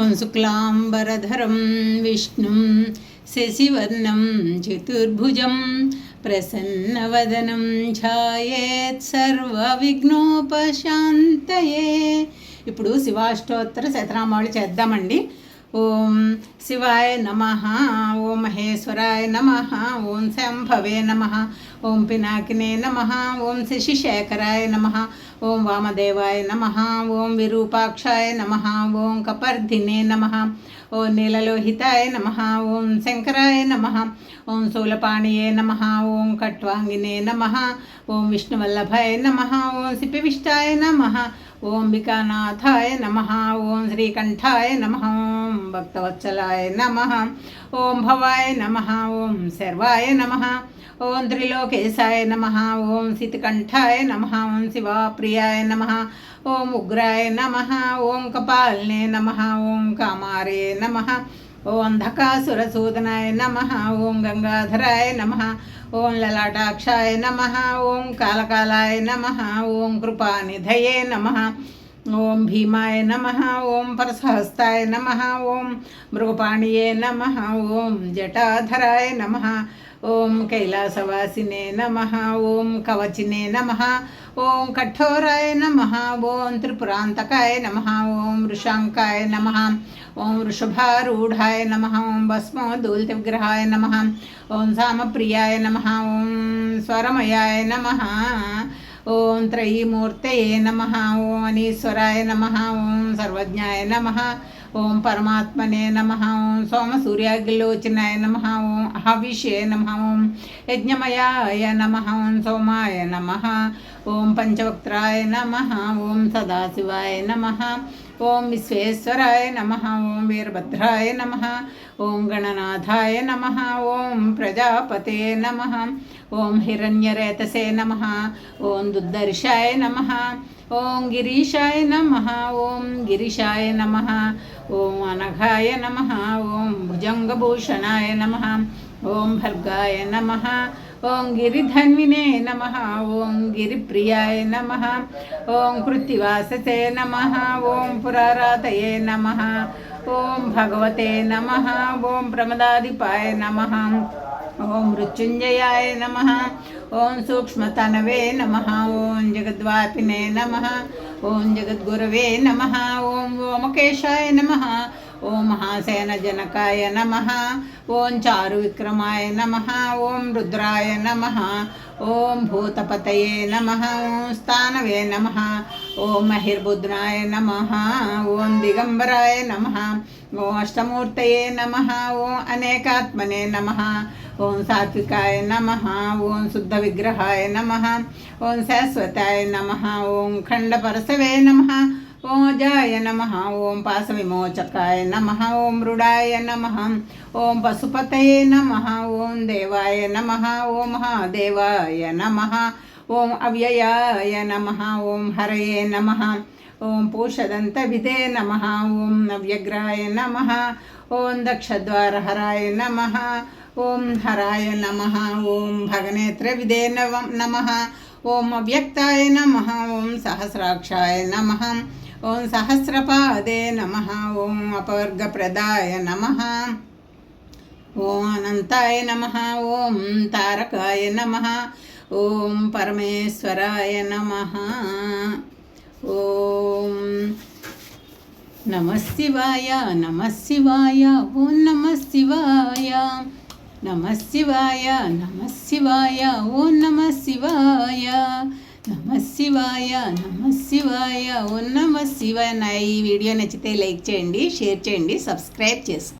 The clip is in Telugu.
ఓం శుక్లాంబరధరం విష్ణుం శశివర్ణం చతుర్భుజం ప్రసన్నవదనం ఛాయేత్ సర్వవిఘ్నోపశాంతయే. ఇప్పుడు శివాష్టోత్తర శతనామావళి చేద్దామండి. ఓం శివాయ నమః, ఓం మహేశ్వరాయ నమః, ఓం శంభవే నమః, ఓం పినాకినే నమః, ఓం శశిశేఖరాయ నమః, ఓం వామదేవాయ నమః, ఓం విరూపాక్షాయ నమః, ఓం కపర్ధినే నమః, ఓం నీలలోహితాయ నమః, ఓం శంకరాయ నమః, ఓం శూలపాణియే నమః, ఓం కట్వాంగినే నమః, ఓం విష్ణువల్లభాయ నమః, ఓం సిపివిష్టాయ నమః, ఓం అంబికానాథాయ నమః, ఓం శ్రీకంఠాయ నమః, ఓం భక్తవత్సలాయ నమః, ఓం భవాయ నమః, ఓం శర్వాయ నమః, ఓం త్రిలోకేశాయ నమః, ఓం శితికంఠాయ నమః, ఓం శివాప్రియాయ నమః, ఓం ఉగ్రాయ నమః, ఓం కపాల్నే నమః, ఓం కామారే నమః, ఓం అంధకాసురసూదనాయ నమః, ఓం గంగాధరాయ నమః, ఓం లలాటాక్షాయ నమః, ఓం కాలకాలాయ నమః, ఓం కృపానిధయే నమః, ఓం భీమాయ నమః, ఓం పరసహస్తాయ నమః, ఓం మృగపాణియే నమః, ఓం జటాధరాయ నమః, ఓం కైలాసవాసినే నమః, ఓం కవచినే నమః, ఓం కఠోరాయ నమః, ఓం త్రిపురాంతకాయ నమః, ఓం వృషాంకాయ నమః, ఓం వృషభారూఢాయ నమః, ఓం భస్మోదూలితవిగ్రహాయ నమః, ఓం సామప్రియాయ నమః, ఓం స్వరమయాయ నమః, ఓం త్రయీమూర్తయే నమః, ఓం అనీశ్వరాయ నమః, ఓం సర్వజ్ఞాయ నమః, ఓం పరమాత్మనే నమః, ఓం సోమసూర్యాగ్నిలోచనాయ నమః, ఓం హవిషే నమః, ఓం యజ్ఞమయాయ నమః, ఓం సోమాయ నమః, ఓం పంచవక్త్రాయ నమః, ఓం సదాశివాయ నమః, ఓం విశ్వేశ్వరాయ నమః, ఓం వీరభద్రాయ నమః, ఓం గణనాథాయ నమః, ఓం ప్రజాపతే నమః, ఓం హిరణ్యరేతసే నమః, ఓం దుద్దర్శాయ నమః, ఓం గిరీశాయ నమః, ఓం గిరిశాయ నమః, ఓం అనఘాయ నమః, ఓం భుజంగభూషణాయ నమః, ఓం భర్గాయ నమః, ఓం గిరిధన్వినే నమః, ఓం గిరిప్రియాయ నమః, ఓం కృత్తివాససే నమః, ఓం పురారాతయే నమః, ఓం భగవతే నమః, ఓం ప్రమదాధిపాయ నమః, ఓం మృత్యుంజయాయ నమః, ఓం సూక్ష్మతనవే నమః, ఓం జగద్వాపినే నమః, ఓం జగద్గురవే నమః, ఓం ఓమకేశాయ నమః, ఓం మహాసేనజనకాయ నమః, ఓం చారువిక్రమాయ నమః, ఓం రుద్రాయ నమః, ఓం భూతపతయే నమః, ఓం స్థానవే నమః, ఓం మహిర్బుద్రాయ నమః, ఓం దిగంబరాయ నమః, ఓం అష్టమూర్తయే నమః, ఓం అనేకాత్మనే నమః, ఓం సాత్వికాయ నమః, ఓం శుద్ధ విగ్రహాయ నమః, ఓం శాశ్వతాయ నమః, ఓం ఖండపరసవే నమః, ఓం అజాయ నమః, ఓం పాశవిమోచకాయ నమః, ఓం మృడాయ నమః, ఓం పశుపతయే నమః, ఓం దేవాయ నమః, ఓం మహాదేవాయ నమః, ఓం అవ్యయాయ నమః, ఓం హరయే నమః, ఓం పూషదంతవిదే నమః, ఓం నవ్యగ్రాయ నమః, ఓం దక్షద్వారహరాయ నమః, ఓం హరాయ నమః, ఓం భగనేత్రవిదే నమః, ఓం అవ్యక్తాయ నమః, ఓం సహస్రాక్షాయ నమః, ఓం సహస్రపాదే నమః, ఓం అపవర్గప్రదాయ నమః, ఓం అనంతాయ నమః, ఓం తారకాయ నమః, ఓం పరమేశ్వరాయ నమః, ఓం నమః శివాయ నమః శివాయ, ఓం నమః శివాయ నమః శివాయ నమః శివాయ, ఓం నమః శివాయ నమః శివాయ నమః శివాయ, ఓం నమః శివాయ. నా ఈ వీడియో నచ్చితే లైక్ చేయండి, షేర్ చేయండి, సబ్స్క్రైబ్ చేసుకోండి.